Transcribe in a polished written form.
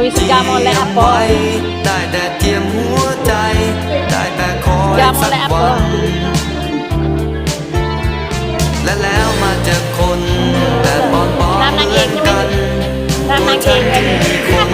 Wisga molek apa? ได้แต่เจียมหัวใจได้แต่คอย Wisga สั molek กวั apa? นและแล้วมาเจอคนแต่ปอนเหมือนกัน Nam nang ing ตัว kan? ฉันจึงมีคน